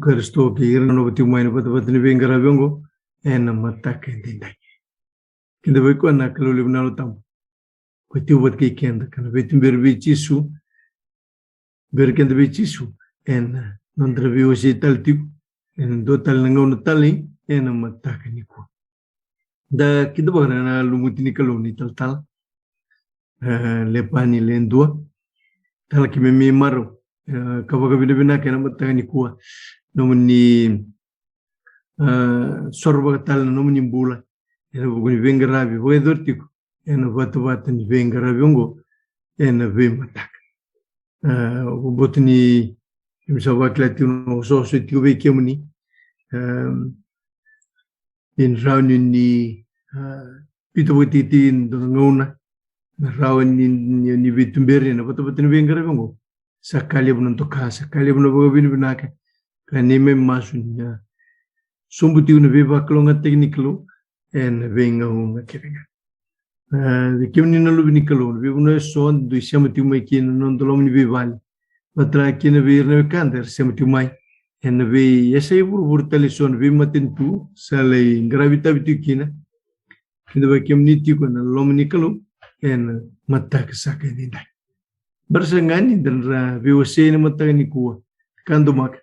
karisto ke irna no bati mai no bat ni bengara bengo en matta ke dindai kinde bai ko na kalo libna lo tam ko ti bat ke kende kan betim berbi chisu ber kende be chisu en non trevi o si tal tip en do tal ngon tali en matta ke ni ko da kinde bagara na lumutini kalo ni tal le pani le ndua tal ki me maro kabaga bina ke na matta ni ko nomni sorba tal nomni bula ena buguni venga rabi voi dortico ena vatu ni venga rabiongo ena vematak botni imsava klatino so tiu vekemni in rauni ni pito botiti ndona rauni ni vitumberi na vatu ni venga rabiongo sakali bunon to casa sakali bunon bogabini binaka kanime masunya sumbuti una viva klonga tekniklo en venga una keringa de kimni na lubni kalon vi una son do chamati mai kin non dolomni vivali patra kin vir na kander chamati mai en vi yesai bur telison vi matentu sale gravita bitukina kinda ba kimni ti ko na lomni kalo en matak sakeni dai bersangani dan ra vi osena matani kuwa kando mak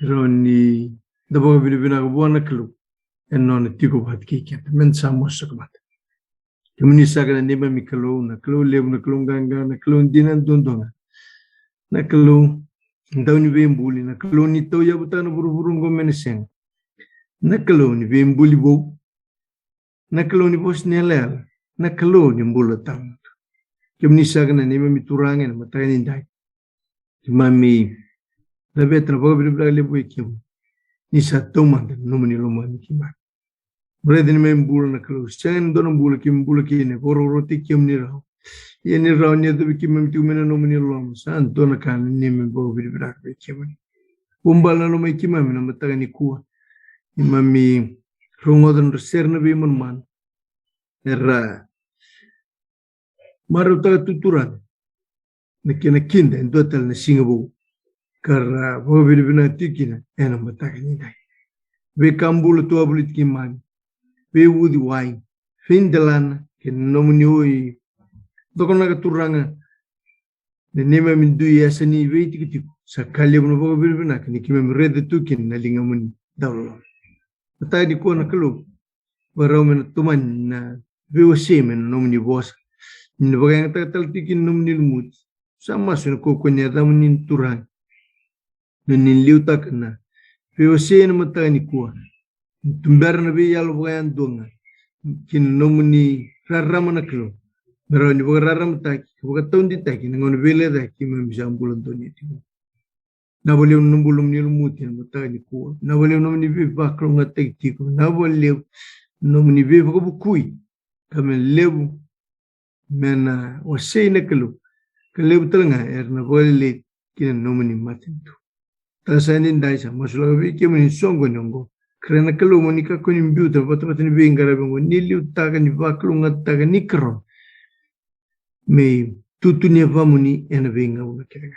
roni dabo bina buana kalo en non tigo bat kiki men samo sakmat kemni sagala neba mikalo na kalo lebu na kalo ganga na kalo dinan dondonga na kalo ndawni bembuli na kalo ni to yabutana buru ngomenesen na kalo ni bembuli bo na kalo ni bosnelel na kalo ni mbulatam kemni sagala neba miturangen matani dai mami la betra bo bibla lebu ikim ni satoman nomni lomani kimak Bredin men bula na kalo, sen dono bula kim ne, boro roti kim ni rao. Ye ni rao ni adu kim mem tumena no meni lom, san dono kan ni men bo biri brak be kim ni. Umbal na no mai kim mem na mataga ni kuwa. Imami rongodon reser na be man. Era maru taga tuturan. Na kena kinda en dotal na singabo. Kara bo biri bina tikina ena mataga ni dai. Be kambula tua bulit kim mani. Be wudi wai findalan ke nomni oi dokona ka turanga ne nema min du yasani be tikiti sakali bono bo birbina ke nikime red tukin na lingamun dawlo mata di ko na kalo baro men tuman na be osemen nomni bos ni bagang tal tikin nomni lumut sama sun ko nya damun turang nin liuta kana be osen mata ni ko tumber na bi yalo bayan donga kin nomuni rarama naklo pero ni boga rarama ta boga tondi ta kin ngon bele da ki mem jambulan toni ti na bole numbulum ni lumuti na ta ni ko na bole nomni bi ba kro ngate ti ko na bole nomni bi boga bukui kamen lebu mena o sei naklo ke lebu telanga na bole kin nomni matintu ta sanin dai sa masula bi ki men songo nongo Karena kalau monika ko ni biuta bata ni bengara bengo ni liutaga ni baklu ngataga ni kro me tutu ni famuni ena benga una kega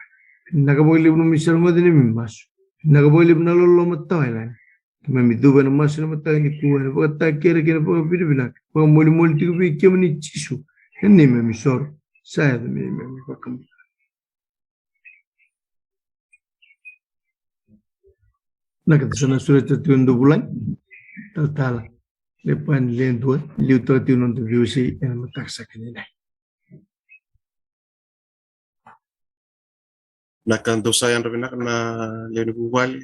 naga boile no misal modene mi mas naga boile na lolo mataila me mi duba na mas na mataga ni kuwa na bata kere kere po bibina po moli moli tigo bi kemni chisu enne me mi sor saya me bakam Nak sana surat tertuan 2 bulan total lepan lentua liu tertuan untuk viusi yang metaksa kini dah. Nakanto sayang rabina na leni buwali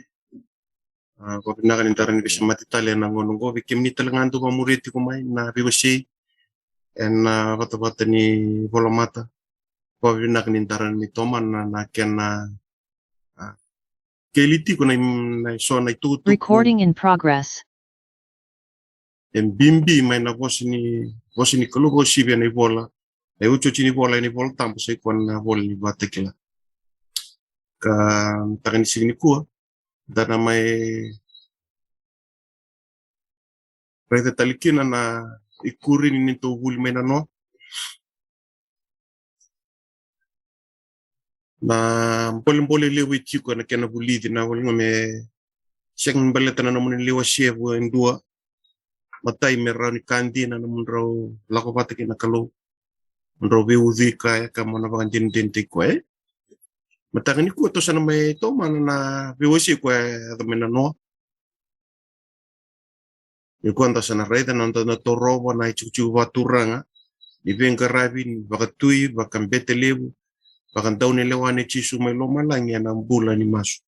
ko bina kan intaran bisa mati tali na ngonongo bikim ni talanganto mamuriti ko mai na viusi en bata ni bolamata ko bina kan intaran ni toman na ken na keliti ko na so na itutu recording in progress en bimbi mai na bosni kalu bosi be na bola e ucho chini bola ni bola tampo sai kon na bola ni batekila ka takan sini kuwa dana mai rete talikina na ikuri ni to bul mena no na boleh lewi chiko na kena bulidi na wala me Siyang balita na naman yung liwa siya po yung dua. Matay meron ni kantina naman raw lako pati kinakalo. Raw biuzi kaya kamo na baka din ko eh. Matangin ko to sana may to mana na biuzi ko eh at menano. Yung kwanta sana reda nanda na toro na ichuchu waturanga. Ibeng karabin baka tui baka bete lebu. Baka daw nilewane chisu may lomalang yan ang bulan ni masu.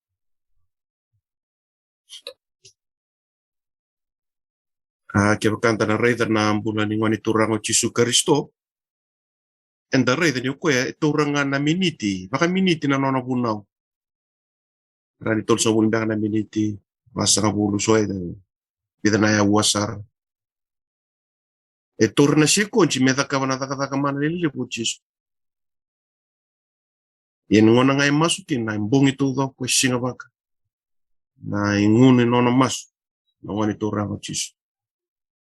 Kaya kanta na reda na ang bulan ni wani turango chisu karisto. Enda reda ni kuya turanga na miniti. Baka miniti na nona bunaw. Rani tol sa wundang na miniti. Basa nga bulu soy. Bida na ya wasar. Tur na siya konchi. Meta ka na taka mana nilili po chisu. Yan ngona nga yung masukin na yung bungi to daw kwa singa baka. Na yung nguni nona masu. Na wani turango chisu.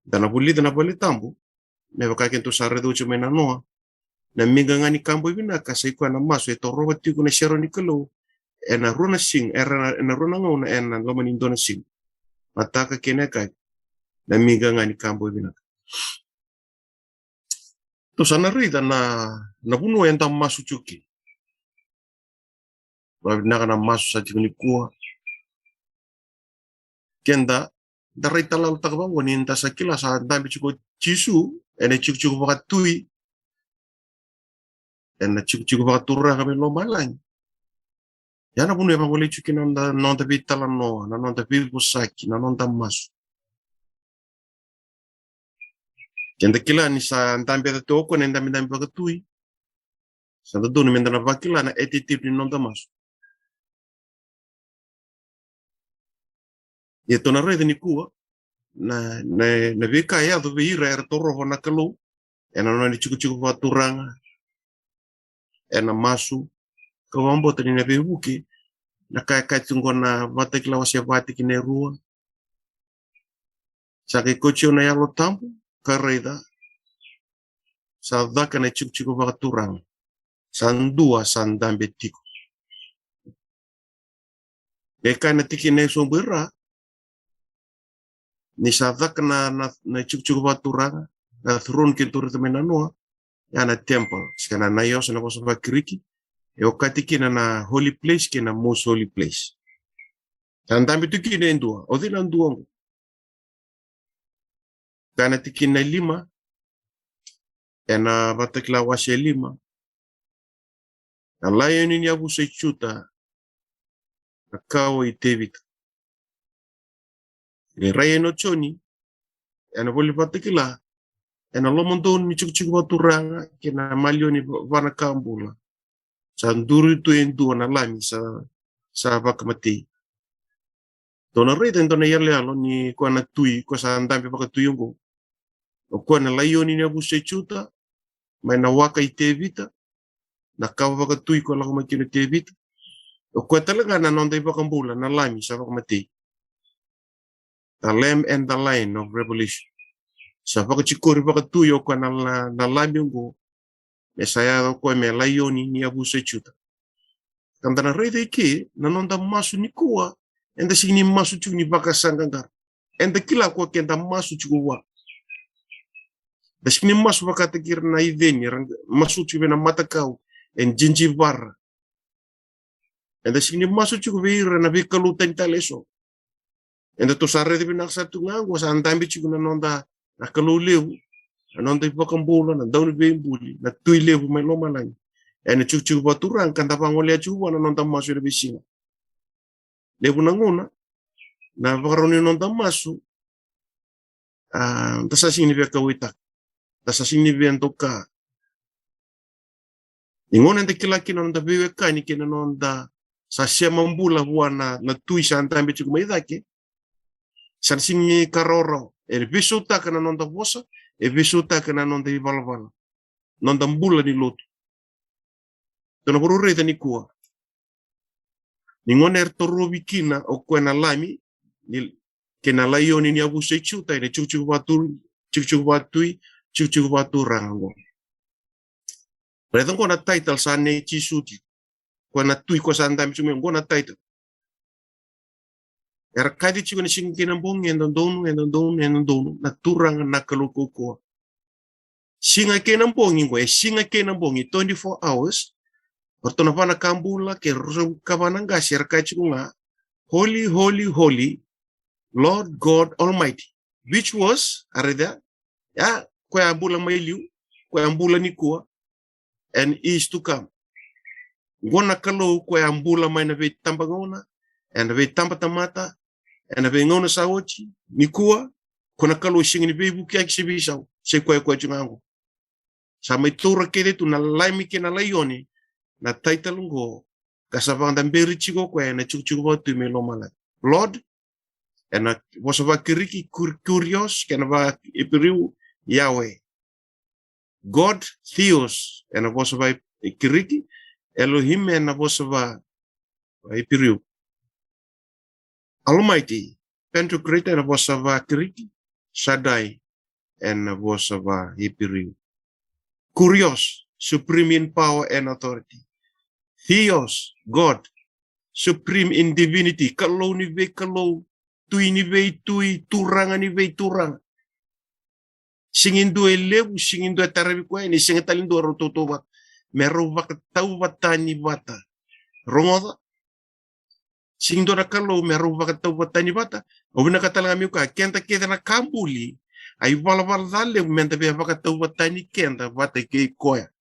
Dana buli tambo. Me baka kento sa redo chumay na noa. Na minga nga ni kambo ibina kasi ko na maso ito robati ko na shero ni kalo na runa sing na runa ngona na laman indo na sing mataka kineka na minga nga ni kambo ibina to sana rida na buno enta maso chuki ba na kana maso sa tikuni kuha kenda darai talal takba woni enta sa kila sa dambi chuko chisu ene chuko baka tui na chiku baka turra kami lo malang. Yana bunu emang boleh cuki nonda bitala no, na nonda bilbusaki, na nonda masu. Kenda kila ni sa antambe da toko na ndami baka tui. Sa da dunu menda na bakila na etitip ni nonda masu. Yeto na rede ni kuwa na vika ya do vira era toro na kalu. Ena no ni chiku baka turanga. Ena masu kawambo tani na bebuki na kaya tungona vatekla wasia vati kine rua sake kocho na yalo tampu kareda sa daka na chiku baka turang sandua sandambe tiko eka na tiki na sombera ni sa daka na chiku baka turang na throne kintur temena noa yana temple skana na yos na kosa kiriki e wakati kina na holy place kina most holy place. Tandambi tu kina endua, odina ndua. Kana tikina lima, ena batakla washe lima. Na layo ni abu sechuta, na kawo itevita. E raya no choni, ena boli batakla, ena lomondon ni chuk baturanga, kina malioni vana kambula. Sa nduru tu endua na lami sa bakamati. Dona reda ndona yerle alo ni kwa na tui kwa sa ndambe baka tuyungo. O kwa na layoni ni abu sechuta, mai na waka itevita, na kawa baka tui kwa lako makino tevita. O kwa talaga na nonda baka mbula na lami sa bakamati. The Lamb and the Lion of Revelation. Sa baka chikori baka tui o kwa na lami ungo. Mesaya kwa me layoni ni abu sechuta. Kanda na reda ike, na nonda masu ni kuwa, enda sini masu chuku ni baka sangangar. Enda kila kwa kenda masu chuku wa. Da sini masu baka tekir na ideni, masu chuku na matakau, en jinji barra. Enda sini masu chuku veira na vikalu tentaleso. Enda to sarre de binaksa tungango, sa andambi chuku na nonda na kalu lewu, na nonda ipakambola, na dauni bembuli, na tui lewu may lomalang. Ena chuku baturang, kanda pangolea chuku na nonda masu na bisina. Lewu na nguna, na vakaroni nonda masu, tasa sini veka witak, tasa sini ventoka. Ingona nda kilaki nonda veweka ni kena nonda sa siya mambula huwa na tui sa antambe chuku maidake. Sa sini karoro, visuta ka na nonda vosa, visuta ka na nonda ivalvala. Nonda mbula ni lotu. Tuna puru reda ni kuwa. Ningona toro kina o kwena lami, kena layoni ni abu sechuta, ina chuku batui, chuku baturango. Reda ngona title sa ne chisuti. Kwena tui kwa sa andami chume ngona title. Era kadi chico ni sing kinambong and donu na turang na kalukuko. Singa kinambong ingo singa kinambong 24 hours. Orto na pa na kambula ke kabananga share kadi chico nga holy holy holy Lord God Almighty, which was arida ya kwa ambula mailiu kwa ambula ni kuwa and is to come. Ngona kalo kwa ambula mai na ve tambangona and ve tambatamata and ve ngona sawochi ni kuwa kuna kalo singi ni ve buki akisibisau se kwa jungango. Sa mai tora kede tu na laimi ke na layoni na taitalungo kasabang damberi chigo kwa na chuchugo tu me lomala. Lord, and was of a kiriki curious can have Ipiru Yahweh. God Theos and was of a kiriki Elohim and was of a Ipiru. Almighty Pentocrate and was of a kiriki Shaddai and was of a Ipiru. Curious, supreme in power and authority. Theos, God, supreme in divinity. Kalau ni ve kalau. Tui ni vei tui, turanga ni vei turanga. Singin dua lebu, singin dua tarabi kuai ni singin talin dua rototo bat. Meru baka tau batani bata. Rongoda. Singin dua kalau meru baka tau batani bata. Obina katalang amiuka, kenta keda na kambuli. Ay wala dale, menta bia baka tau batani kenta bata ke koya.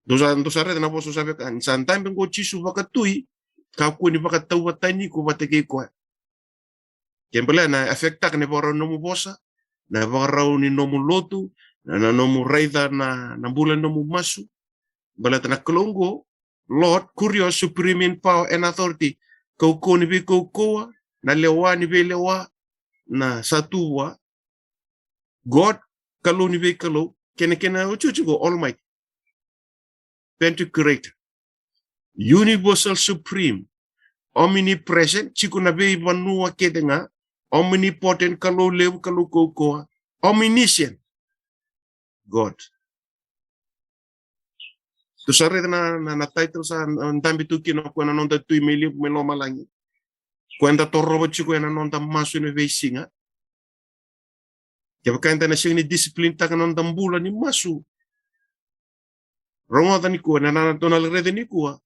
Dosa reda na boso sabi ka, santai bengo chisu baka tui, kaku ni baka tau batani ko bata ke koya. Kembali na efektak ne bora nomu bosa, na bora ni nomu lotu, na nomu raida na bulan nomu masu. Balat na kelongo, Lord, curious, supreme in power and authority. Kau ni be kau koa, na lewa ni be lewa, na satuwa. God, kalau ni be kalau, kena ucucugo Almighty. Pentocrator. Universal supreme. Omnipresent, chiku na be vanua kedenga. Omnipotent kalau lew kalau kokoa. Omniscient. God. Tu sare na title sa ndambi tu kino ko na nonda tu meli melo malangi. Kwenda torobo chiku na nonda masu ni vesinga. Kaya kanta na sing ni discipline ta nonda mbula ni masu. Rongo ni ko na donal rede ni ko.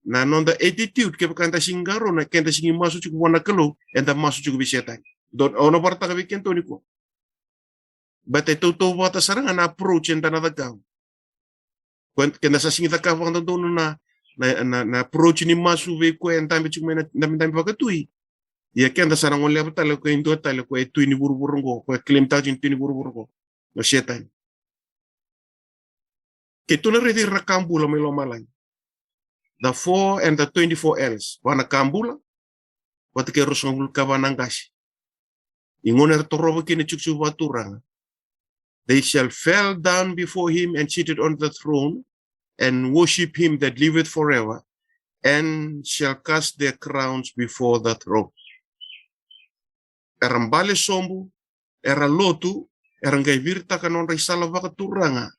Na nonda attitude kaya kanta singaro na kenta singi masu chiku wana kalau enda masu chiku bisetan. Don ono parta ka vikento ni ko. Bate to wata saranga na approach enda na dagao. Kena sa singita ka wanda dono na approach ni masu ve ko enda mi chiku na ndambi bakatui. Ya kenda sarang ole batale ko indo tale ko etu ni buru-burungo ko claim ta jin ni buru-burungo. No setan. Ketu na redi rakambula melo malang. The 4 and the 24 else. Wana kambula. Wata ke rosongul kawanangashi. Ingoner torobo kini chukchu waturang. They shall fall down before him and seated on the throne and worship him that liveth forever and shall cast their crowns before the throne. Erambale sombu, era lotu, erangai virta kanon risala wakaturanga,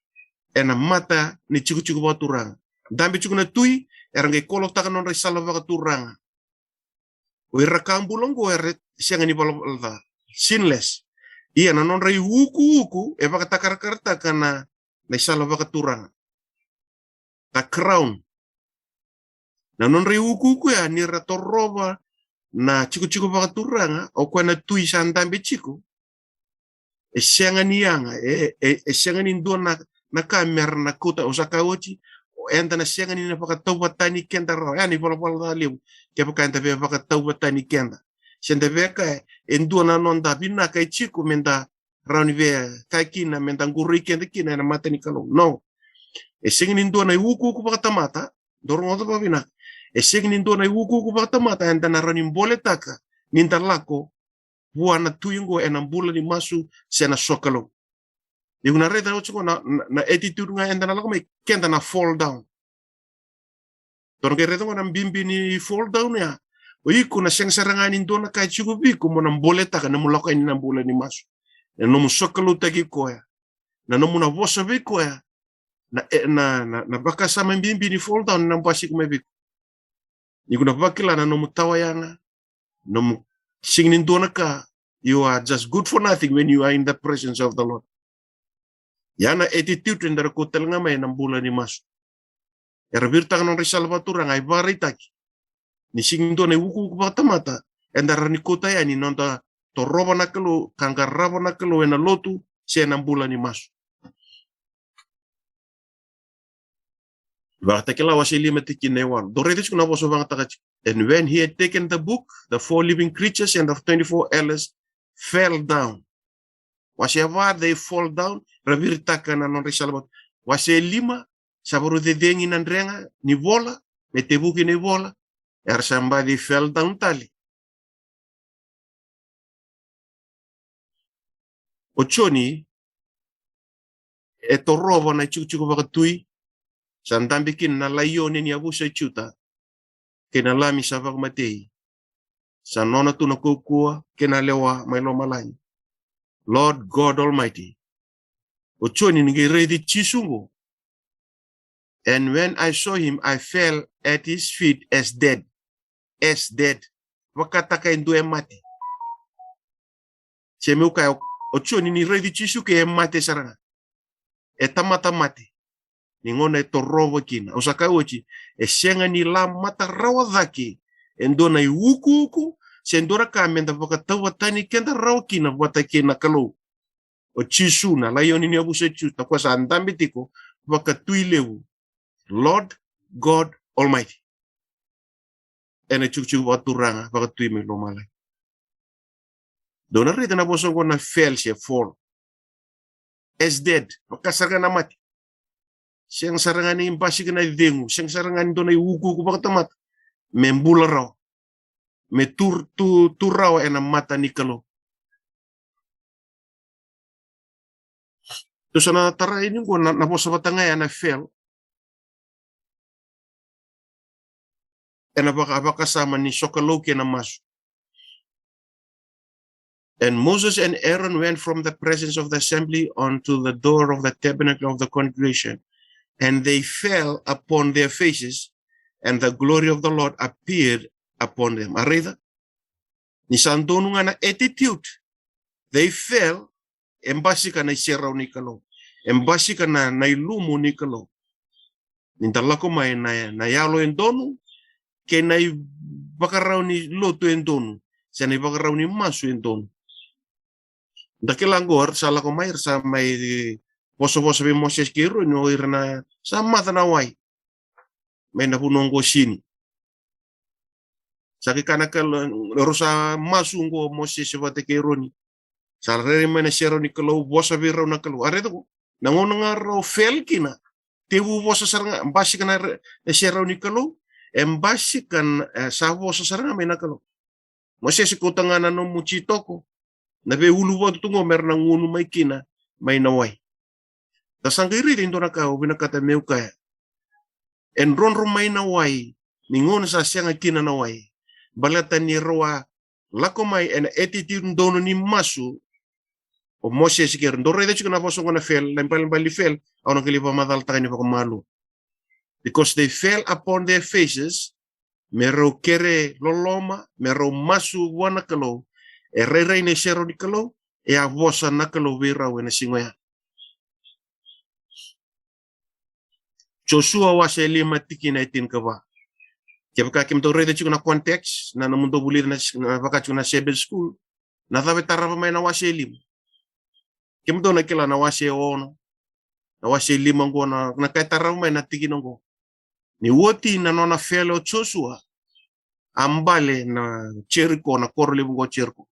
ena mata ni chuku waturanga. Dambi chukuna tui, erangai kolok takanon risala wakaturanga. Uirakambulongo eret siangani balada, sinless. Iya nanon rai uku, eba katakarta kana risala wakaturanga. Ta crown. Nanon rai uku ya nira toroba na chiku wakaturanga, o kwa na tui sandambe chiku. Siangani yanga, siangani ndo na kamera na kota osaka ochi, enda na siangani na pakatau batani kenda raw, yani wala liu, kaya kanta be pakatau batani kenda. Senda veka endo na nonda bina kai chiku menda rauni ve kai kina menda nguri kenda kina na mata ni kalau. No. Siangani ndo na uku pakatamata, dorong oto babina. Siangani ndo na uku pakatamata, enda na rauni mbole taka, ninda lako, buana tuyungo enambula ni masu sena sokalo. Yung nareta ko na attitude nga enda na lako may kenda na fall down. Torong kaya reto ko na bimbi ni fall down ya. O iko na siyang saranganin doon na kahit sigubi ko mo nang boleta ka na mula kayo nambula ni masu. Na nomu sokalo tagi ko ya. Na nomu na wasabi ko ya. Na baka sa bimbi ni fall down na basi ko may biko. Iko na bakila na nomu tawayanga. No singing donaka, you are just good for nothing when you are in the presence of the Lord. Yana attitude in the kotelanga may nambula ni masu. Ervirta non risalvatura ngai baritaki. Ni singing done wuku batamata. And the ranikota ya ni nonta to roba nakalo, kangaraba nakalo en a lotu, se nambula ni masu. And when he had taken the book, the 4 living creatures and the 24 elders fell down. They fall down, lima, sabaru de dengi nandrenga, ni vola, metebuki ni vola, somebody fell down tali. Ochoni, eto robo na chuchuko bakatui, sandambikin na layoni ni abusa chuta, kenalami sabak matei, sanona tu na kukua, kenalewa mailo malay. Lord God Almighty, ochoni ningiredi chisungo. And when I saw him, I fell at his feet as dead. As dead. Wakataka indue mati. Semeuka ochoni ni redi chisuke mate saranga. Etamata mati. Ningona torobo kina. Osaka ochi. Esenga ni la mata rawa dhaki. Endona iwuku. Sendora kamenda wakatawa tani kenda rawa kina watake na kalo. Ochisu na layoni ni abuse chuta. Kwa sa andambitiko wakatuilewu. Lord God Almighty. Ene chukchu waturanga wakatui me lo malay. Dona rita na boso ko na fell siya fall. As dead. Makasarga na mati. Siyang sarangan ni imbasi ka na dengu. Siyang sarangan ni doon ay ugu ko bakatamat. Membula raw. Me turaw ena mata ni kalo. To sa natara ini ko na boso batangay na fell. Ena baka kasama ni sokaloke na masu. And Moses and Aaron went from the presence of the assembly onto the door of the tabernacle of the congregation, and they fell upon their faces, and the glory of the Lord appeared upon them. Arida, ni sandonu nga na attitude. They fell, embasi ka na iseraw ni kalo. Embasi ka na ilumo ni kalo. Nindalako may na yalo en donu, kaya na bakaraw ni loto en donu, siya na bakaraw ni masu en donu. Dakilanggor sala ko mayr sa may poso-poso bi Moses kiro no irna sa mata na way may napunong ko sini saki kanakal rosa masungo Moses wate kiro ni sala re may na shero ni kalo bosa bi raw na kalo are to nangon nga raw fel kina tewu bosa saranga basi kana shero ni kalo embasi kan sa bosa saranga may na kalo Moses ko tangana no muchitoko nabe ulu watu tungo merna ngunu may kina may naway. Tasangiri din doon ka binakata meukaya. En ronro may naway ningon sa siyang kina naway. Balatan ni rawa lako may en attitude doon ni masu o Moses ker ndore de chukana boso ngona fel lampal bali fel aw nang kilipa madal ta ni malu. Because they fell upon their faces mero kere loloma mero masu wana kalo rei ne shero ni kalo a vosa na kalo vira wena singoya Joshua wase lima tiki na itin kaba kaya kim to rede chukuna context na namundo bulir na baka chukuna Bible school na tabe tarapa may na wase lim kim to na kila na wase ono na wase lima ngo na kay tarapa may na tiki ngo ni woti na nona fellow Joshua ambale na Jericho na korle bungo Jericho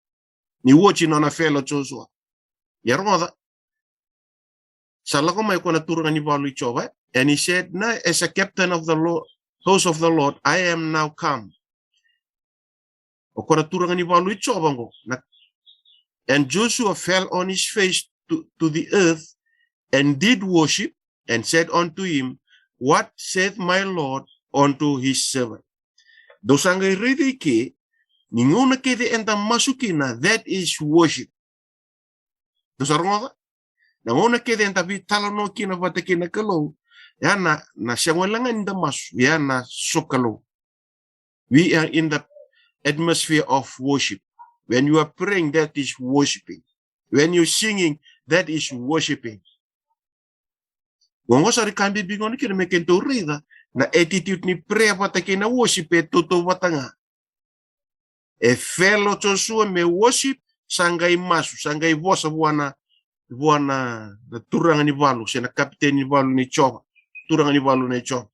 ni wochi na fellow Joshua. Yarmoda. Salako may kona turungan ni Balu Choba. And he said, na, as a captain of the Lord, host of the Lord, I am now come. O kona turungan ni Balu Choba ngo. And Joshua fell on his face to the earth and did worship and said unto him, what saith my Lord unto his servant? Dosangay ridi ki, ninguna kede enta masukina, that is worship. Dosarunga, nanguna kede enta vitala no kina vatakina kalo, ya na siyangwalangan inda masu, ya na sokalo. We are in the atmosphere of worship. When you are praying, that is worshiping. When you're singing, that is worshiping. Gongo sari kambi bingon kira meken rida na attitude ni prayer watake na worship e toto watanga. E fellow Joshua me worship sangai masu sangai vosa buana na turanga ni valu sena kapten ni valu ni chova turanga ni valu ni chova.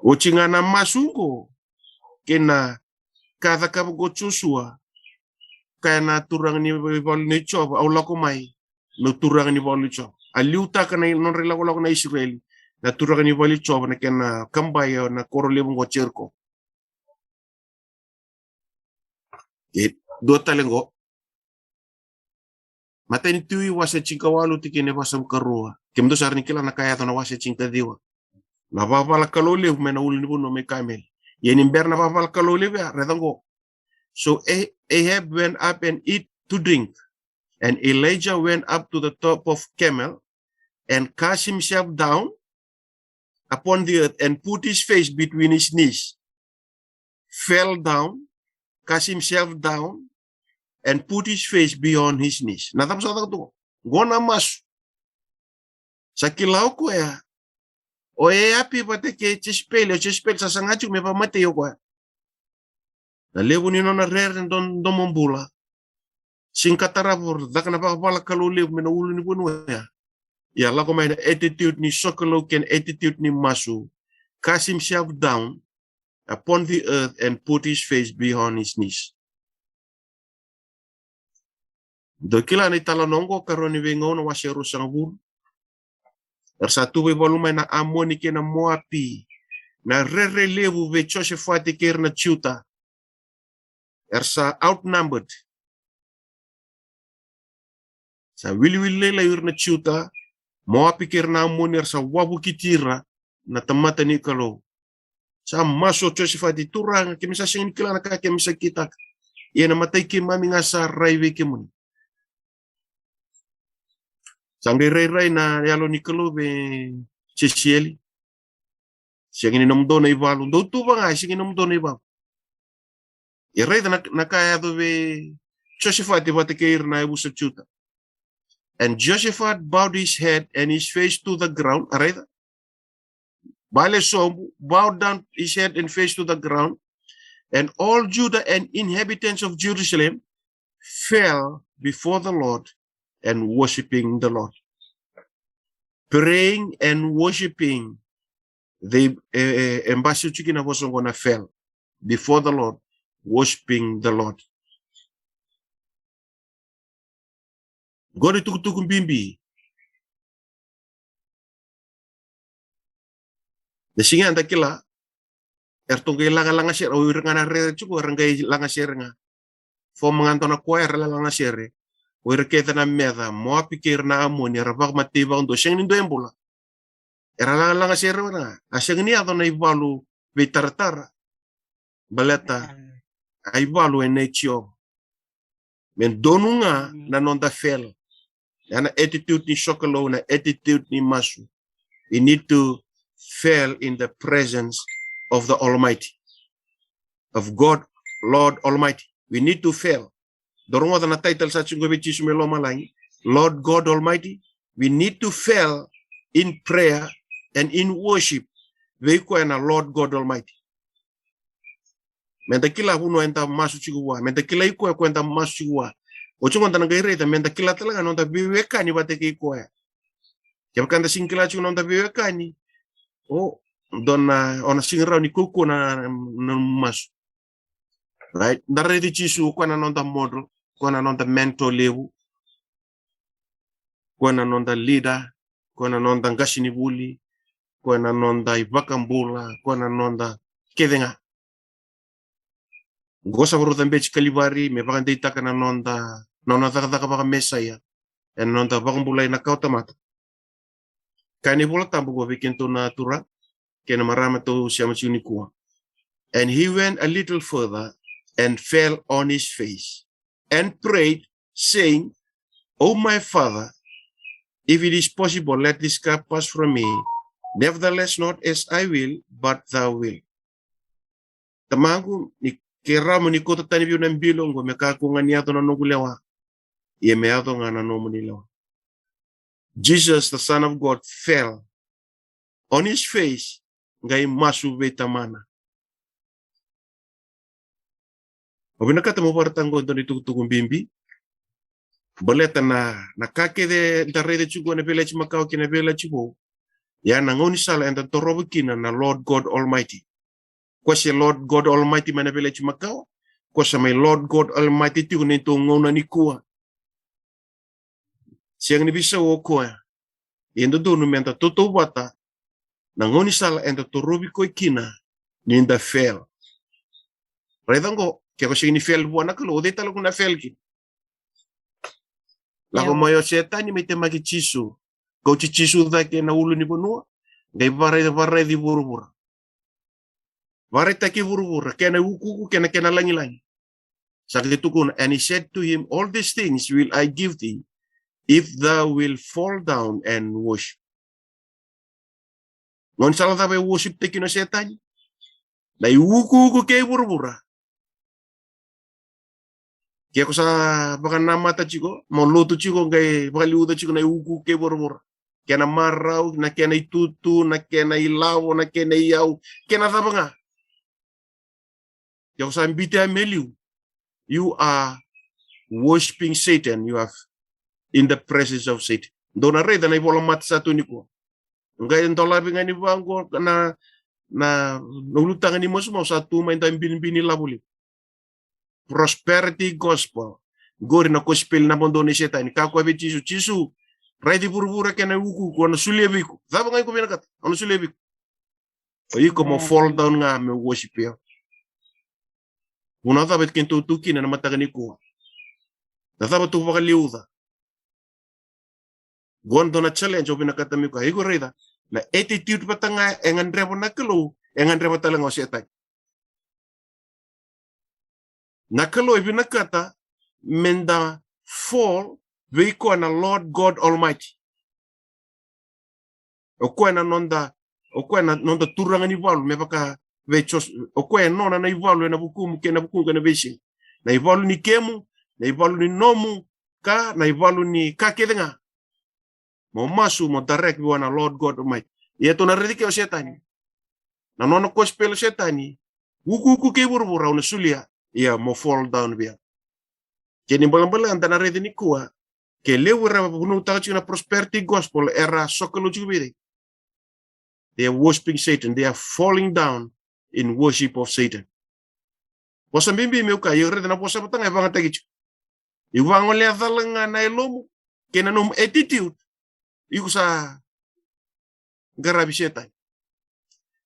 Ochingana masungo kena kada kabugo Joshua kana turanga ni valu ni chova au lako mai no turanga ni valu ni chova. Aliuta kana non relago lako na Israeli na turanga ni valu chova na kena kambaya na korolebu ngo cherko. Dua talengo mata ni tui wasa cingka walu tikene wasam karua kemdo sarni kila na kaya na wasa cingka diwa na bapala kalole mena ulni buno me kamel yenim berna bapala kalole ya redango. So Ahab went up and eat to drink, and Elijah went up to the top of Carmel and cast himself down upon the earth and put his face between his knees, fell down, cast himself down, and put his face beyond his knees. Natap sa to. Gona mas. Sa kilaw ko ya. O api pati ke chispel sa sangachu me pamate yo ko. Na lebu ni no na rere don mombula. Singkatara por dakana pa pala kalule me na ulo ni buno ya. Ya la ko may attitude ni sokolo ken attitude ni masu. Cast himself down upon the earth and put his face beyond his knees. Do kila ni talanongo karoni wengo na washeru sangabur. Ersatu we volume na amoni ke na moapi. Na rere levu we Joshafati ker na chuta. Ersa outnumbered. Sa wili lela yur na chuta. Moapi ker na amoni ersa wabu kitira na tamata ni kalo. Sa maso Joshafati turang kemisa singin kila na kemisa kita. Ia na matay ke mami nga sa raiwe ke muni. Sangre rai na yalo ni kalo be chesieli. Singin nomdo na ibalu. Do tu ba nga singin nomdo na ibalu. Irai na kaya do be Joshaphat ibate keir na ibu sa chuta. And Joshaphat bowed his head and his face to the ground. Aray da. Bale sombu bowed down his head and face to the ground. And all Judah and inhabitants of Jerusalem fell before the Lord and worshiping the Lord. Praying and worshiping, the ambassador chicken was gonna fell before the Lord, worshiping the Lord. Gori tukutukun bimbi. The singa anda kila ertungay langa share o ngana re chuko rangay langa share nga. Fo mangantona choir langa share. O reketa na meda mo apikir na amoni rabak matiba ndo sing nindo embula. Era langa share na. Asing ni ato na ibalu vitartara. Baleta ay ibalu enechio. Men donu nga na nonda fel. Yana attitude ni shokolo na attitude ni masu. We need to fail in the presence of the Almighty, of God, Lord Almighty. We need to fail. Dorong na title sa chungo bichi sumelo malay, Lord God Almighty. We need to fail in prayer and in worship. We ko na Lord God Almighty. Menda kila huno enta masu chiguwa. Menda kila iko ko enta masu chiguwa. Ochungo ntana gaireta menda kila talaga nonda biwekani bateke iko ya. Kaya singkila chungo nonda biwekani. Oh, dona ona singra ni kuku na masu. Right? Ndare di chisu kwa na nonda model, kwa na nonda mentor lewu, kwa na nonda leader, kwa na nonda ngashini buli, kwa na nonda ibakambula, kwa na nonda kedenga. Gosa buruta mbechi kalibari, me bakande itaka na nonda taka baka mesaya, en nonda bakambula ina kautamata. Kani bula tambu go vikento na tura, kena marama to siya machunikuwa. And he went a little further and fell on his face and prayed, saying, O my Father, if it is possible, let this cup pass from me. Nevertheless, not as I will, but thou wilt. Tamangu ni keramu ni kota tani biu na mbilongo meka ko ngani ato na nogulewa. Ye me ato ngana no munilewa. Jesus, the Son of God, fell on his face ngai masu vetamana. Obinakata mo partango doni tukutuku bimbi. Boleta na kake de tarede chugo na village makao kina village bo. Ya na ngoni sala enda torobu kina na Lord God Almighty. Kwasi Lord God Almighty mana village makao. Kwasa may Lord God Almighty tiku nito ngona ni kuwa. Siang ni bisa wo kuwa. Yendo donu menta toto wata. Na ngoni sala enda torobi koi kina. Ninda fail. Redango. Kaya ko siya ni fail buwan na kalo. Ode talago na fail ki. Lako mayo setani may temagi chisu. Kau chisu da ke na ulo ni bonua. Ngay varay di buru-bura. Varay taki buru-bura. Kaya na ukuku kaya na langi-langi. Sakit tukun. And he said to him, all these things will I give thee if thou will fall down and worship. Ngon salah tabi worship taki na setani. Na ukuku kaya buru-bura. Kaya ko sa baka namata chiko, moloto chiko ngay baka liuda chiko na uku ke boro-boro. Kaya na maraw, na kaya na itutu, na kaya na ilaw, na kaya na iyaw, kaya na taba nga. Kaya ko sa mbite meliu, you are worshiping Satan, you are in the presence of Satan. Doon na rin, na ibolang mata sa ito ni ko. Ngayon tolabi nga ni Bango na nulutangan ni mo sumaw sa tumay na binibini labuli. Prosperity gospel. Gori na gospel na mondo ni setan. Kako abe chisu. Raidi buru-buru kena uku ko na sulebiku. Zaba ngai ko binakat. Ano sulebiku. O iko mo fall down nga me worship ya. Una zaba kento tuki na matagani ko. Na zaba tu baka liuda. Gondo na challenge o binakat mi ko. Iko reida. Na attitude patanga engan rebo na kelo. Engan rebo talang o setan. Nakalo ibinakata menda fall veiko na Lord God Almighty. Okwe na nonda turanga ni valu me baka vechos okwe nona na ivalu na bukumu ke na beshi. Na ivalu ni kemu, na ivalu ni nomu ka, na ivalu ni kakedenga. Mo masu mo direct na Lord God Almighty. Ieto na redike o setani. Na nona kospel setani. Uku ke buru-buru na sulia. Ia mo fall down bia. Jadi balang-balang antara rede ni kuah. Ke lewera bunu tahu na prosperity gospel era sokolo jubiri. They are worshiping Satan. They are falling down in worship of Satan. Posa bimbi meuka yo rede na posa batang e banga tagichu. Iwango le athalanga na elomu ke na nom attitude. Iku sa garabi setan.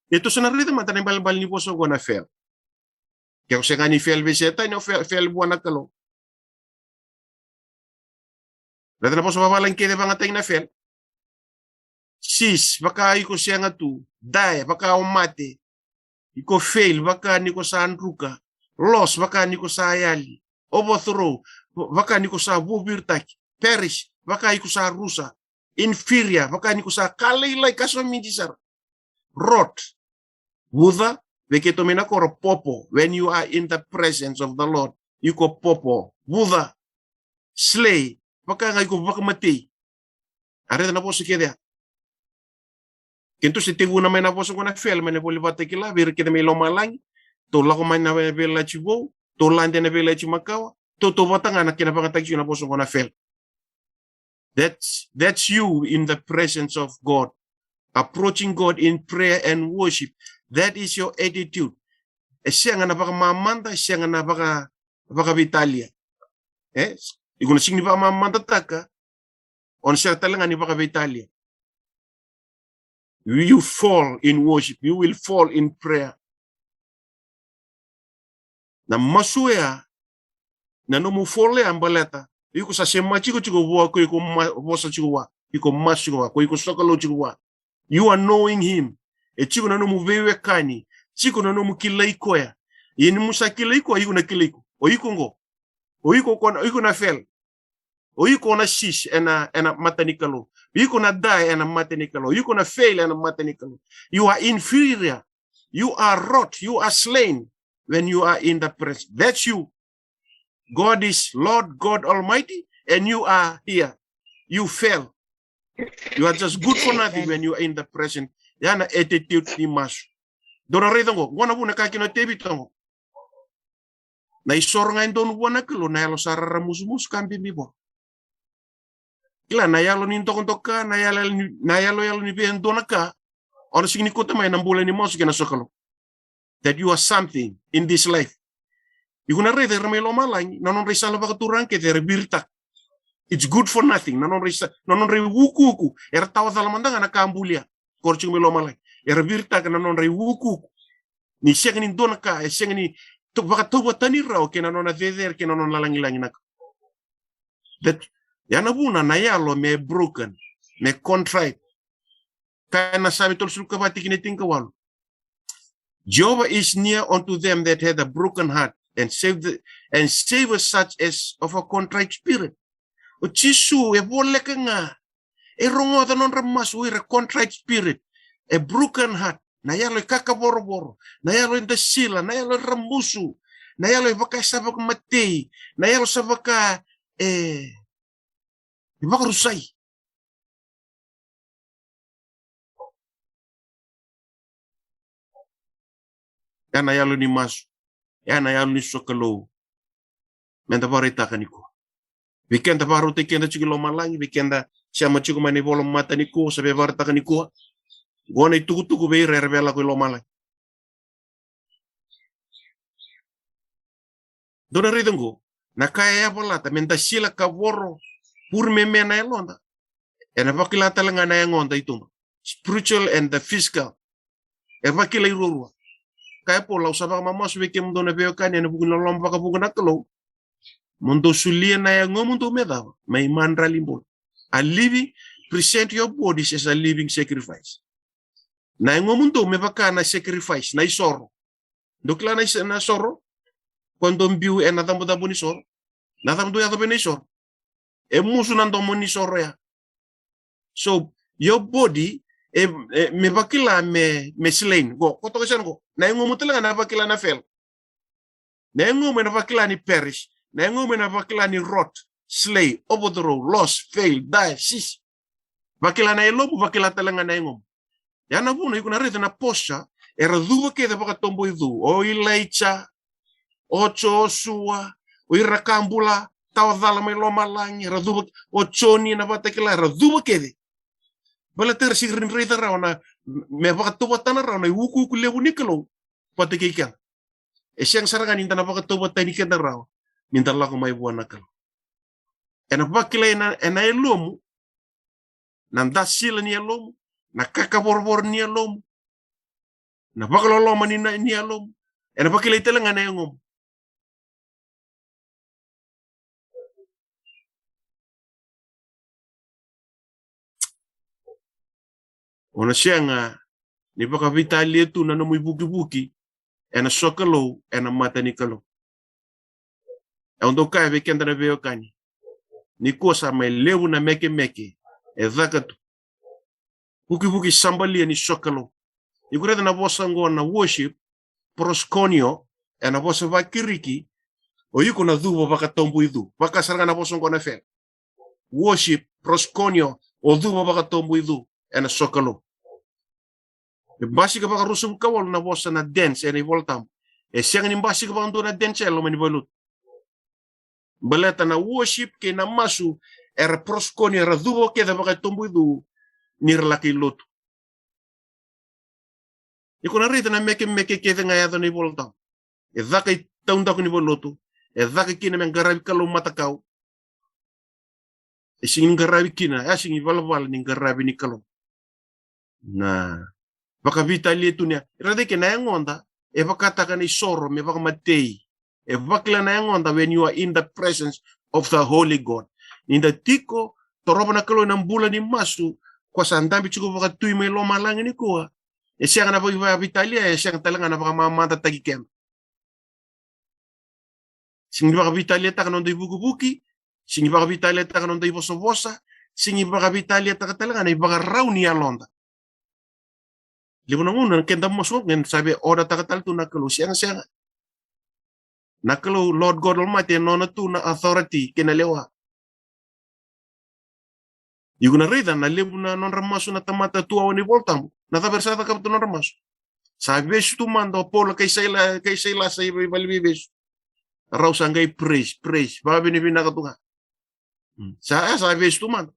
Ito sa narito matan bal ni poso ko na fail. Kaya ko siya nga ni fail beseta, no fail buwan na kalo. Dati na po sa babalang kaya ba nga tayo na fail? Sis, baka iko siya nga tu. Die, baka umate. Iko fail, baka niko sa anruka. Loss, baka niko sa ayali. Overthrow, baka niko sa bubirtak. Perish, baka iko sa rusa. Inferior, baka niko sa kalaylay kasomidisar. Rot, Buddha, Beketo minakoro popo. When you are in the presence of the Lord, you ko popo. Buddha, slay. Baka ngay ko baka mati. Arita na po si kaya. Kento si tigu na may na po sa kuna fail. May na po libate kila. Bir kita may lomalang. Tula ko may na vela chibo. Tula hindi na vela chimakawa. Toto batanga na kinapangatag siya na po sa kuna fail. That's you in the presence of God. Approaching God in prayer and worship. That is your attitude. Siya nga napaka mamanta, siya nga napaka vitalia. Ikuna sing ni pa mamanta taka, on siya talaga ni paka vitalia. You fall in worship. You will fall in prayer. Na masuya, na numufole ang baleta. Iko sa sema chiko wa, ko iko bosa chiko wa, iko mas chiko wa, ko iko sokalo chiko wa. You are knowing him. E chiko na numu vewe kani. Chiko na numu kilay koya. Yeni musa kilay ko, iko na kilay ko. O iko ngo. O iko na fel. O iko na shish ena matanikalo. Iko na die ena matanikalo. Iko na fail ena matanikalo. You are inferior. You are rot. You are slain. when you are in the presence. That's you. God is Lord God Almighty, and you are here. You fail. You are just good for nothing when you are in the presence. Yana attitude ni masu. Dona redongo, wana buna kakino tebi tongo. Na isor ngayon don wana kilo na yalo sarara musmus kambi mibo. Kila na yalo ni toka na yalo ni bihan dona ka. Ono signi kota may nambula ni masu kena sokalo. That you are something in this life. Ikuna rede remelo malang nanon risala bakaturang ke tere birtak. It's good for nothing. Nanon re wuku. Era tawa dalamandang na kambulia. Korchung melo malang. Era birtak nanon re wuku. Ni siya ni dona ka, siya ni baka tuwa tani raw ke nanon na veder ke nanon lalangilangi nak. That yanabuna na yalo me broken, me contrite. Kaya nasabi tol sulka bati kiniting kawalo. Jehovah is near unto them that had a broken heart and save us such as of a contrite spirit. O chisu e bole ka nga. E rongo tanon ramas a contrite spirit, a broken heart. Na yalo kakaboro-boro, na yalo in the sila, na yalo rambusu, na yalo baka sabak matei, na yalo sabaka baka rusay. Yan na yalo ni masu, yan na yalo ni sokalo. Menda barita kaniko. Weekend baru tekenda chigilo malangi, weekenda siya machigo manibolo mata niko, sabi barita kaniko. Gona ituku be revela ko lo malay. Dona ridongo nakaya bolata menta sila ka woro pur meme na elonda. Ena bakila talanga na ngonda itu. Spiritual and the physical. E bakila irurwa. Kaya po la usaba mama suweke mundo na veo kanya na bugun lomba ka bugun nakalo. Mundo sulia na ngomundo meda may mandra limbo. A living present your bodies as a living sacrifice. Na ngomundo me baka na sacrifice na isoro. Dokla na soro. Quando mbiu e nadambo da boni soro. Nadambo ya da soro. E musu nando moni soro ya. So your body me bakila me slain go. Koto kesan go. Na ngomundo na bakila na fail. Na ngomundo na bakila ni perish. Na ngomundo na bakila ni rot, slay, overthrow, loss, fail, die, cease. Bakila na elobu bakila talanga na ngomundo. Yana buna ikuna rete na posha era duwa ke de baka tombo idu o ilaicha ocho sua o irakambula tawa dala mai loma langi era duwa o choni na bata kila era duwa ke de bala ter sigrin rete rauna me baka toba tana rauna wuku ku lebu nikelo pate ke ikan e siang sarangan inta na baka toba tani ke rao minta lako mai buana kal ena bakila ena elomu nanda sila ni elomu na kakabor-bor ni alom. Na bakaloloma ni alom. E na bakilay talang na yung Ona siya nga, ni baka vitali ito na namoy buki-buki, e na sokalo, e na mata ni kalo. E ondo kaya vikenda na veo kani. Ni kosa may lewu na meke-meke, e dhakatu. Buki-buki sambalia ni sokalo. Ikureta na bosa ngo na worship, prosconio, e na bosa vakiriki, o yuko na dhubo baka tombo idu. Baka saranga na bosa ngo na fel. Worship, prosconio, o dhubo baka tombo idu, e na sokalo. E basi ka baka rusum kawal na bosa na dance, e na ivoltam. E siyang ni basi ka baka ndo na dance, e lo manibalut. Baleta na worship, ke na masu, era prosconio, era dhubo ke da baka tombo idu, nirlaki luto. Iko na rita na meke kete nga yato ni volta. E dhaka taunda ko ni voluto. E dhaka kina men garabi kalo matakau. E singin garabi kina. E singin valval ni garabi ni kalo. Na baka vitali ito niya. Rade ke na yung onda. E baka taka ni soro. Me baka matei. E bakla na yung onda when you are in the presence of the Holy God. Ninda tiko. Toroba na kalo ng bulan ni masu. Kwa sa andambi chiko baka tuy may loma lang ni kuha. E siya nga na pag Vitalia, e siya nga talaga na baka mamata tagikem. Singi baka Vitalia taka nondoy buki-buki, singi baka Vitalia taka nondoy bosa-bosa, singi baka Vitalia taka talaga na ibaka raw niya londa. Libo na muna, kenda mo so, ngayon sabi, oda taka talto na kalo, siya nga. Na kalau Lord God Almighty nona tu na authority kena lewa. Yuguna rida na lebu na non ramasu na tamata tua oni voltamu. Na ta versata kaptu non ramasu. Sa vesu tu mando pola kay saila sa ibalbi vesu. Raw sangai praise. Babi ni bina katunga. Sa vesu tu mando.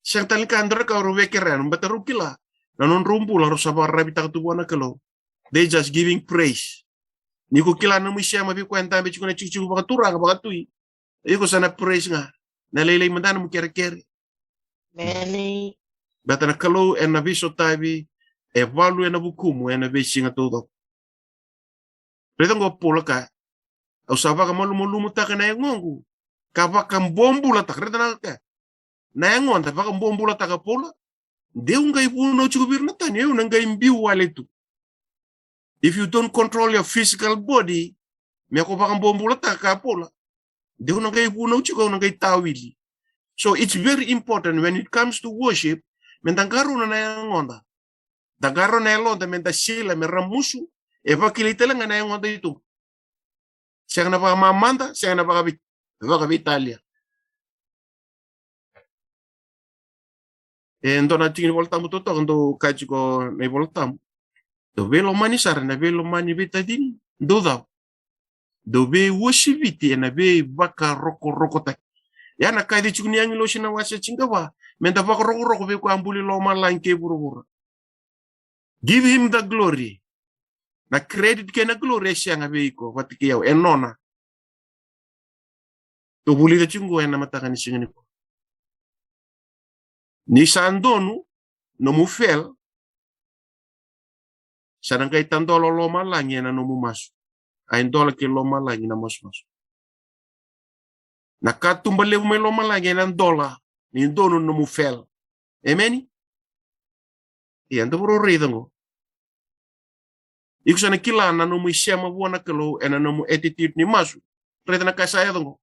Siyang talika andra ka ro vekeran bataru kila. Na non rumpu la ro sabar rabi takatubuana kalo. They just giving praise. Niko kila na misya mabi kwenta be chukuna chichu baka turang baka tui. Iko sana praise nga. Na lelay mandana mo kere-kere. Many. Bata na kalo en na viso tabi evalu en na bukumu en na visinga todo. Preto ngo pola ka. Au sava ka malu mutaka na ngongu. Ka baka mbombu la takreta na ka. Na ngonta baka mbombu la taka pola. Deu ngai puno chukubir na tani eu ngai mbiu wale tu. If you don't control your physical body, me ko baka mbombu la taka pola. Deu ngai puno chuko ngai tawili. So it's very important when it comes to worship, mentangkaru na yang ngonda. Dagaro na londa menta sila meramusu, eva kilitela nga na ngonda itu. Siya na baka mamanda, siya na baka Italia. Endo na tingin voltamu to ndo kachiko na voltamu. Do velo mani sara na velo mani betadin do daw. Do be worshipiti na be baka roko ta. Yana kaidi chukuni yangi lo shina wasa chingawa. Menta baka roko be ko ambuli lo malanke buru. Give him the glory. Na credit kena glory siya nga be ko watikiyaw enona. To buli ka chungo na mataka ni singani ko. Ni sandonu no mufel sarang kay tandolo lo malangi na no mumasu. Ay dola ke lo malangi na mas. Nakatumbale mo lo malangi na dola ni dono no mufel. Amen. Iyan to bro redango. Iku sana kila na no mu shema buona kalo ena no mu attitude ni masu. Reda na kasaya dongo.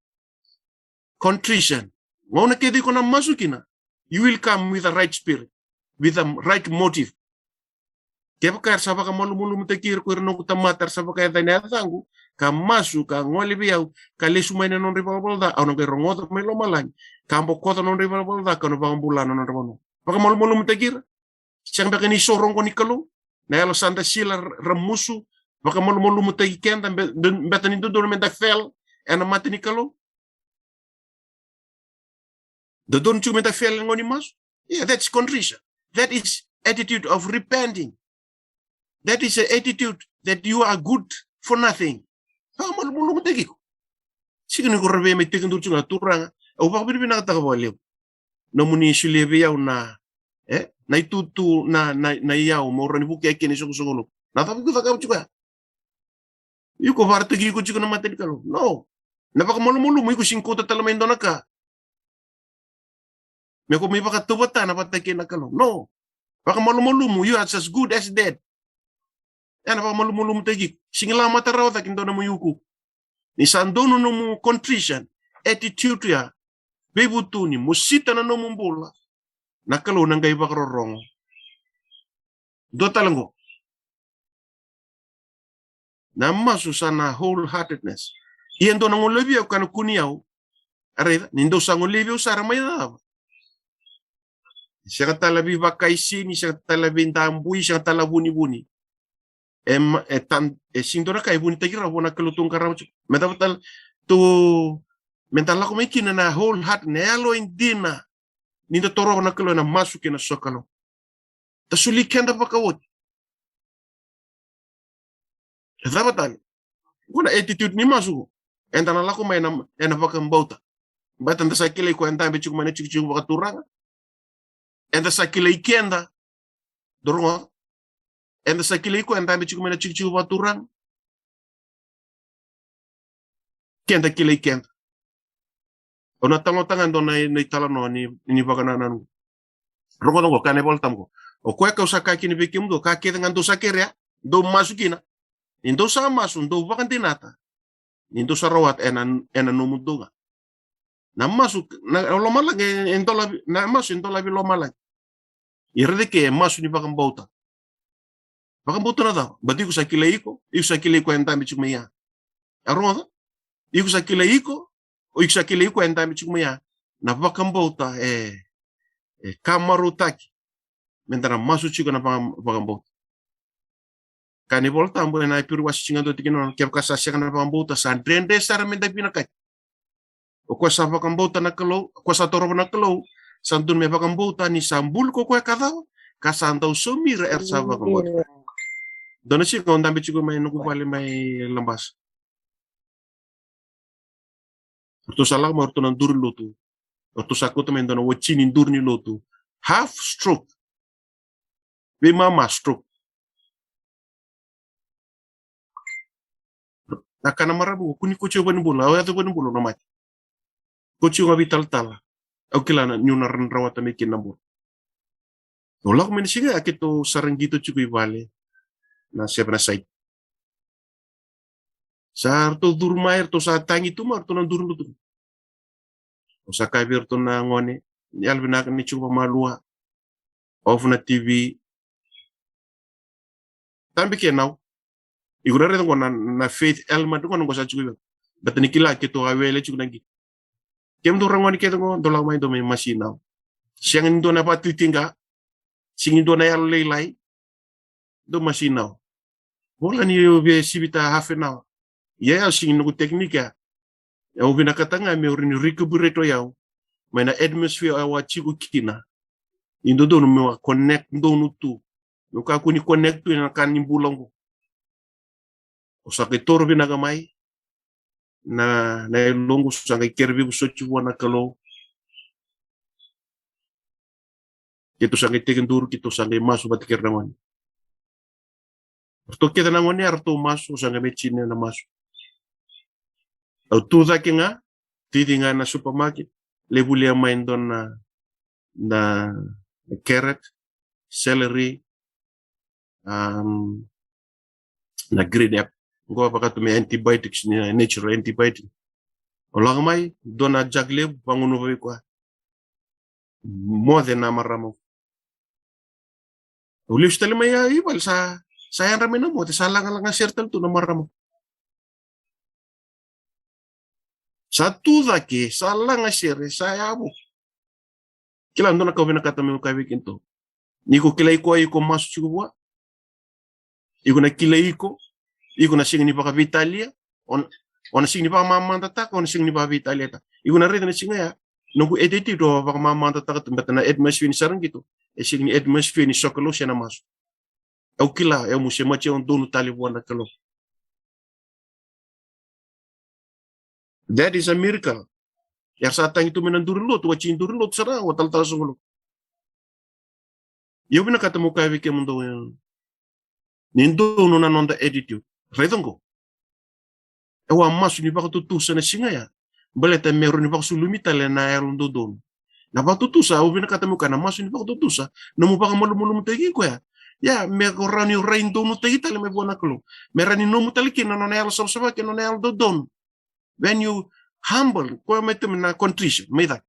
Contrition. Ngona kedi ko na masu kina. You will come with the right spirit, with the right motive. Kaya kaya sa baka malumulu mutakir ko rin ko tamatar sa baka na tangu ka masu ka ngoli biyaw ka lesumay na non revolver da aw nang rongoto may lomalang ka ambo kota non revolver da ka no bang bulano non revolver. Baka malumulu mutakir siyang baka ni sorong ko ni kalo na yalo santa sila ramusu baka malumulu mutakir dan beta ni dodo men da fel ena mati ni kalo. The don't you make a feeling on him? Yeah, that's contrition. That is attitude of repenting. That is an attitude that you are good for nothing. How much take you? Siguro ko rabi may tikin dulce na turang. O baka binibina ka takawaliw. Na muni sulibiyaw na na itutu na iyaw mo rin buki ay kinisong-sungulog. Natabi ko takawag juga. Yung ko vartagi ko juga na matin ka. No. Napakamulumulo mo yung singkota talamayin doon na ka. May kung may baka tubata na patakin na kalo. No. Baka malumulumu, you are as good as dead. Yan, baka malumulumu tagi. Singila mataraw takin doon na mo yuko. Ni sandono no mo contrition, attitude ya, bebutuni, musita na no mo bola. Nakalo nang gay baka rorong. Do talango. Namasu sana wholeheartedness. Iyan doon ang ulebiyaw kanu kuniyaw. Areda, nindo sa ulebiyaw sa ramay na. Siya talabi bakay sini, siya talabi tambui, siya talabuni-buni. Sindora kay buni tagira wala kalutong karam. Metapatal to mental ako may kinana whole heart nelo hindi na. Ninda toro na kalo na masuk na sokalo. Tasulikan da pakawot. Metapatal. Kuna attitude ni masuk. Enta na lako may na pakambauta. Batan da sakile ko enta be chuk mane chuk bakaturanga. Enda sakile ikenda dorongo enda sakile ko enda be chikumena chichu waturan kenda kile ikenda ona tangan dona ni talano ni bagana nanu rongo kane voltam ko o ko ka usaka kini bikim do ka keda ngando sakeria do masukina indo sa masun do vakantinata indo sa rawat ena no mudunga na masuk na lo malang endola na masun endola bi lo malang irede ke masu ni bakambauta na daw badi ko sa kilay ko enta mi chukmeya Aronga, iku sa kila iko, o iku sa kila iko en dami chukmaya, na vakambota kamarutaki, mentana masu chiko na vakambota. Kani volta ambo na ipiru wasi chinga do tikino kia kasa siaka na vakambota sa drende sara menda pinakai. O kwa sa vakambota na kalau, kwa sa toroba na kalau, santun me vakambota ni sambul ko kwa kadao, kasa andau somira sa vakambota. Dona si kau ndambe chiko mai nuku vale mai lambas. Orto salah ma orto nan dur lotu. Orto sakuta men dona wachini durni lotu. Half stroke. Be mama stroke. Nakana marabu kuni kocho bani bola, o yato bani bola na mati. Kocho ngabi tal-tal. Au kilana nyuna ran rawata mekin nambur. Nolak men singa akito sarangito chukui vale. Na siapa na site. Sa arto durmair to sa tangi tu mar to nan durun tu. O sa kabir to na ngone, ni albina ni chupa malua. Off na TV. Tambi ke now. Igura re ngona na faith elma to ngona sa chupa. Batani kila ke to awele chupa nangi. Kem do rangoni ke to do la mai do me masina. Siang ndo na patitinga. Sing ndo na yalo leilai. Do masina. Bola ni yo be sibita half an hour. Ya sing no teknika. Ya ubina katanga me urini recuperate yao. Maina atmosphere awa chiku kina. Indo do no connect do no tu. No ka kuni connect na kan bulongo. O sa ke toro bina gamai. Na longo sanga kerbi busochi wana kalo. Kito sanga tegendur kito sanga masu batikir namani. Arto kita nangoni arto masu sanga mechine na masu. Au tu daki nga tidi nga na supermarket lebuli main don na carrot, celery, na green apple. Go apakatu me antibiotics ni natural antibiotic. Olang mai dona jagle banguno vai kwa. More than amaramo. Ulius tali mai ibal sa sayang ramena mo sa lang sertal tu namaramo. Satu daki salang asire saya abu. Kila ndo na kawina kata me kawi kinto. Niko kila iko masu chukua. Iko na kila iko na singi ni baka Vitalia on singi ni baka mamanda ta on singi ni baka Vitalia ta. Iko na rede na singa ya. Nunggu editi do baka mamanda ta tumbat na atmosphere ni sarang gitu. Singi ni atmosphere ni sokolo siya na masu. Au kila ya musi machi on donu tali buana kalo. That is a miracle. Yang satang itu menandurin lo, tuwa cinturin lo, sarang, watal-tal sunggulo. Yo bina kata mo kawi ke mundo yan. Nindo no na nonda attitude. Redongo. Ewa masu ni baka tutusa na singa ya. Baleta meron ni baka sulumita le na erong dodon. Na baka tutusa, o bina kata mo ka na masu ni baka tutusa, na mo baka malumulum tagi ko ya. Ya, me korani rain dono tagi tali me buona kalo. Merani no mutaliki na no na el sabsaba ke no na el dodon. When you humble, ko metem na contrition, may that.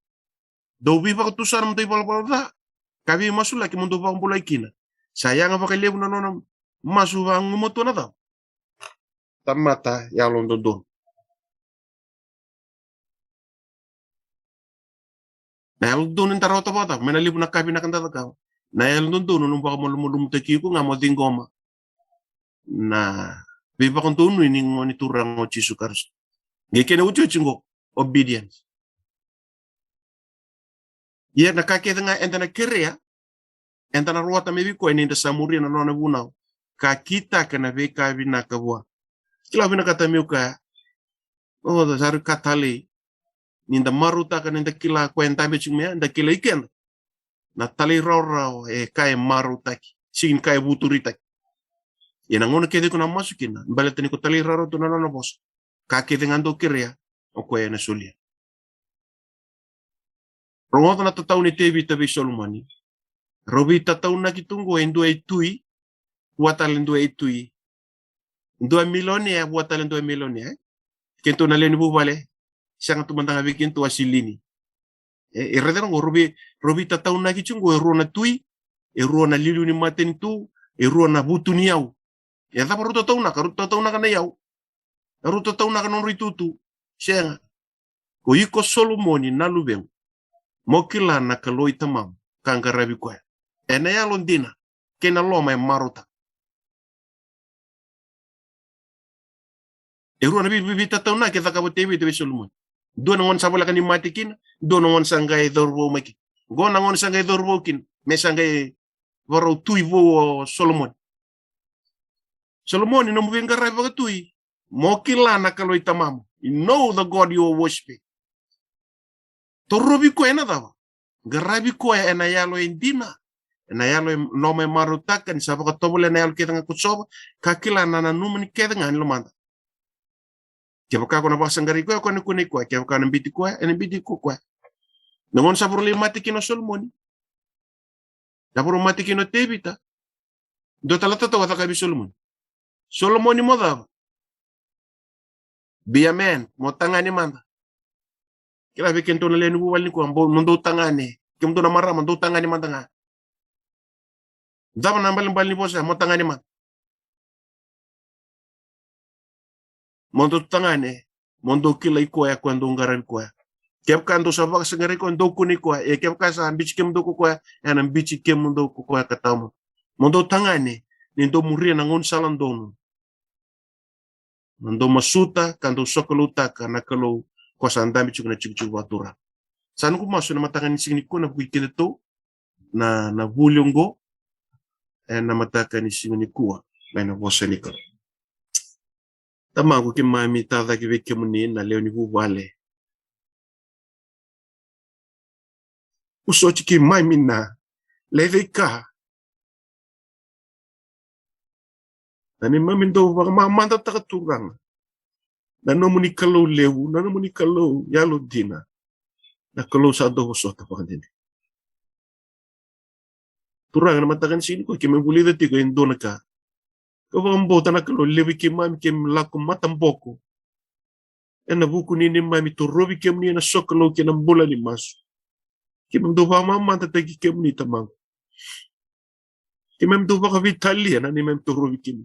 Do bi baka tusa na mo tayo balabala. Kabi masula ki mundo baka bulay kina. Sayang apa kay lebu na no masu bang ngumoto na daw. Tamata yalong dodon. Na yalong doon yung tarota bata. May nalibu na kabi na kanta tagaw. Na yalong doon nung baka malumulum taki ko nga mo dingoma. Na biba kong doon yung monitorang o chisukars. Ngayon kaya na ucho chingo. Obedience. Ya nakakita nga enta na kirea. Enta na ruwata mebi ko ina inda samuri na nona bunaw. Kakita ka na veka vinakabwa. Kila vinakatamiu ka. Oh, dasaru katali. Ninda maruta ka ninda kila kwenta bechumia. Ninda kila iken. Na tali rau kaya marutaki. Sigin kaya buturitaki. Yan ang una kede ko na masukin na. Balatan ko tali rau to na bos. Kakita nga do kirea. O kwaya na sulia. Rongo na tataw ni Tevi tabi Solomoni. Robi tataw na kitungo endo ay tui. Buatal endo ay tui. 2 milionia buatal 2 milionia. Kento na leni bubale. Siya nga tumandang abikin to asilini. Irederang robi tataw na kitungo ero na tui. Ero na lilu ni maten tu. Ero na butu niyaw. Yan tapos tataw na ka na yaw. Aruto tau na kanon ritutu. Siya ko iko Solomoni na lubeng. Mokila na kaloi tamam. Kangarabi kwa. Ena ya londina. Kena loma e maruta. Eru na bibita tau na kita kabotebi tebi Solomoni. Doon ngon sabula kan imatikin. Doon ngon sanggay dorbo maki. Go na ngon sanggay dorbo kin. Me sanggay waro tuivo Solomon. Solomon no moving garai bagatui. Mokila na kaloi tamam. You know the God you are worshiping. Torobi ko ena dawa. Garabi ko ena yalo indina. Ena yalo nome marutakan sa baka tobole na yalo kita nga kutsoba. Kakila na nanumani kita nga lumanda. Kaya baka ko na basang gari ko ni kunay ko. Kaya baka nambiti ko ena biti ko ko. Nangon sa puro mati kino Solomon. Napuro mati kino Tebita. Do talata to wata kabi Solomon. Solomon mo daw. Biamen, mo tangani manda. Kila bikin to nalenu buwal ni ko ambo mundo tangani. Kim to na mara mundo tangani manda nga. Dama nambal mbal ni bosa mo tangani man. Mundo tangani, mundo kila iko ya kwando ngaran ko. Kep kando sa baka sa ngari ko ndo kuni ko e kep ka sa ambichi kem ndo ko ko en ambichi kem ndo ko ko katamo. Mundo tangani ni ndo muria na ngon salandon. Mundo masuta kando sokoluta kana kalau ko sa andami chukuna chichu watura. Sanu ko maso na matangani signi ko na kuikile to na bulyongo na matakani signi kuwa na bosenika. Tama ko kimami tada ki muni na leo ni buwale. Usochi ki mai mina leveka. Nani mamindo wa mamanda takaturang. Nano muni kalau lewu, nano muni kalau yalo dina. Na kalau sa do sota pa kanini. Turang na matakan sini ko kimembuli dati ko indo na ka. Kawambo na kalau lewi ki mami kim lakum matamboko. Na buku nini mami turobi kim ni na sokalo kinambula ni masu. Kimem do ba mama tatagi kem ni tamang. Kimem do ba ka Italia na ni mem to rubikin.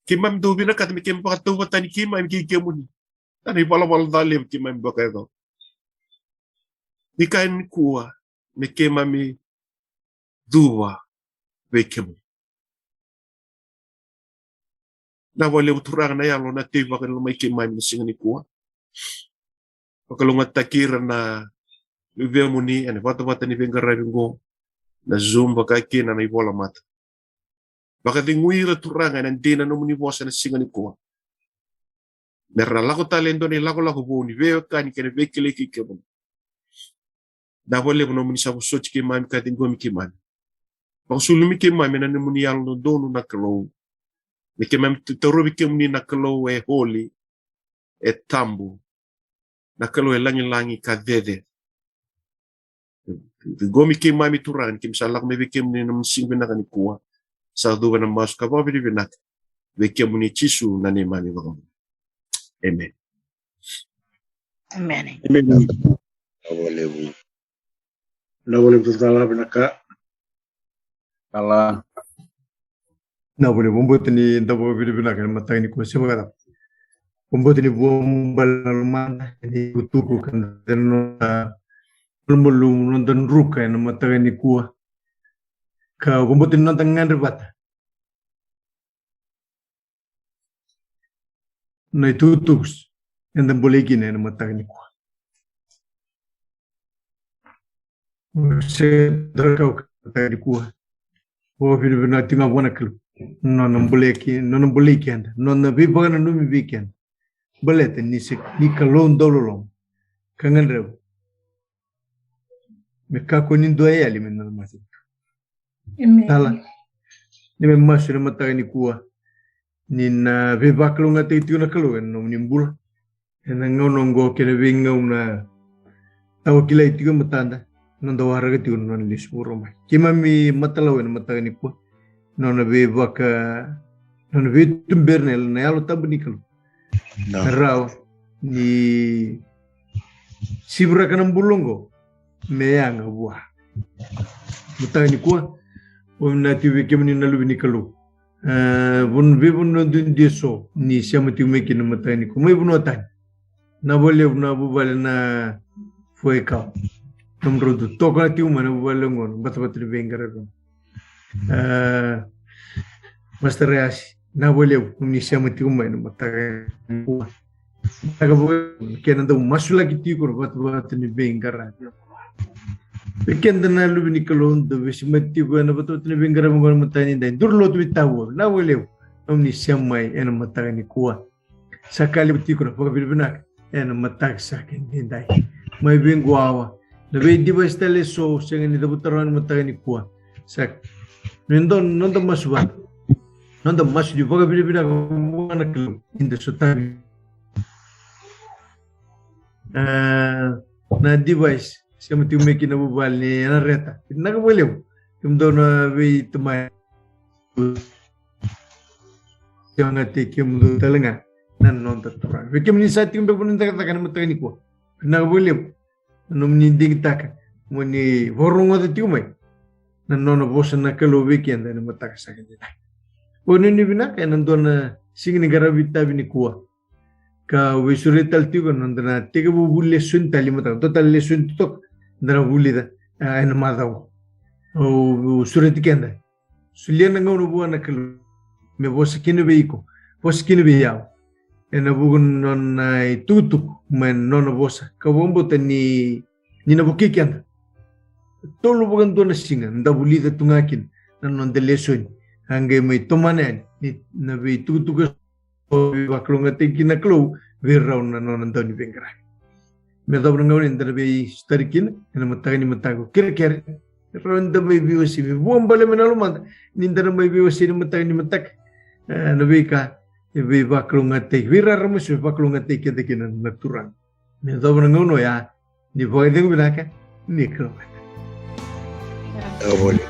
Kimem do bina kat mi kem pa to tani kimem ki kemuni. Tani wala dalim kimem ba kayo. Di kain kuwa me kemami duwa be kemu. Na wale uturang na yalo na tiba kan lumay kimem ni singani kuwa. Pakalungat takira na Viveu muni ane wata ni venga ngo na zoom baka kina na ibola mata. Baka tinguira turanga na dina no muni bosa na singa ni ko. Merra lako talento ni lako boni veo kani kene vekele ki kebon. Da wole no muni sabu sochi ki mami ka tingo mi ki mami. Baka sulumi ki mami na muni yalo no donu na kalo. Ni ke mami torobi ki muni na kalo e holi e tambu. Na kalo e langi ka dede. Gomi kim mami turan kim salak me bekem ni nam sing bina kan kuwa sa do na mas ka ba bi bina bekem ni chisu na ni mami ba. Amen. Amen. Amen. Na boleh tutala bina ka. Kala. Na boleh bumbut ni ndabo bi bina kan matay ni ko sebara. Bumbut ni bumbal man ni kutuku kan deno belum nonton ruka yang matakan ni kuah. Kau kumputin nonton nganrebat. Na itu tuks yang boleh gini yang matakan ni kuah. Saya terkau kata ni kuah. Oh, benar tinggal buat nak. Non boleh kian, non bibagan numi bikian. Boleh tu ni kalon dololong. Kangen rev. Mereka kuning dua ya limen masih. Tala, ni memang sudah mata ni kuah. Ni na bebak lu ngati itu nak lu kan nom nimbul. Enang nonggo kena bingau na. Tahu kila itu kan matanda. Nonda warga itu non lis burung. Kima mi mata lu kan mata ni kuah. Non bebak non betum bernel na yalu tabu ni kalau. Rau ni sibra kanam bulongo. Meyang buah. Mutang ni kuah. Om nati wiki meni nalu ni kalu. Bun bibun no dun deso ni siamo tiu meki no matani ko mai buno tan na bole na bubale na foi ka nomro du to ka tiu mana bubale ngon bat bengara ko master reasi na bole ni siamo tiu mai no matani ko taga bole kena do masula ki tiu ko bat ni bengara Pekenda na lubi ni kalon do visimati ko na bato ni bengara mo matani dai durlo tu tawo na welew omni siamai ena mataka ni kuwa sakali buti ko pa bilbinak ena matak sa kin dai mai bengwawa na be di bastale so sengen ni dabutaran mataka ni kuwa sak nendon nonda maswa nonda mas di pa bilbinak mo na klo inda sotabi na device siya mati umeki na bubal ni nareta. Nakabuliw. Yung doon na way tumay. Yung ngati yung doon talaga. Nanon tatura. Wikim ni sa ating babunan takatakan mo tayo ni ko. Nakabuliw. Anong ninding taka. Muni horong at umay. Nanon na bosan na kalubik yan. Dahil matakas sa kanya. Puno ni binaka. Nandun na sige ni garabit tabi ni kuwa. Ka wisurital tiyo nandun na tiga bubuli lesun tali matang. Total lesun tutok. Dara bulida ena madaw o surati kenda suliana ngau no buana kelu me bosa kinu beiko bosa kinu beyaw ena bugun non ai tutuk men non bosa ka bombo tani ni na buki kenda tolu bugan dona singa nda bulida tungakin non de leson hange mai tomane ni na be tutuk o baklonga tekina klo verraw na non ndoni bengara me dobro ngau ni ndar be starikin ena matagani matago kir ronda may biwasi me buong bala menalumad ni ndar may biwasi ni matagani matak na be ka be baklong atek virar mo si baklong atek kete kinan natural me dobro ngau no ya ni boy de binaka ni kro Boleh.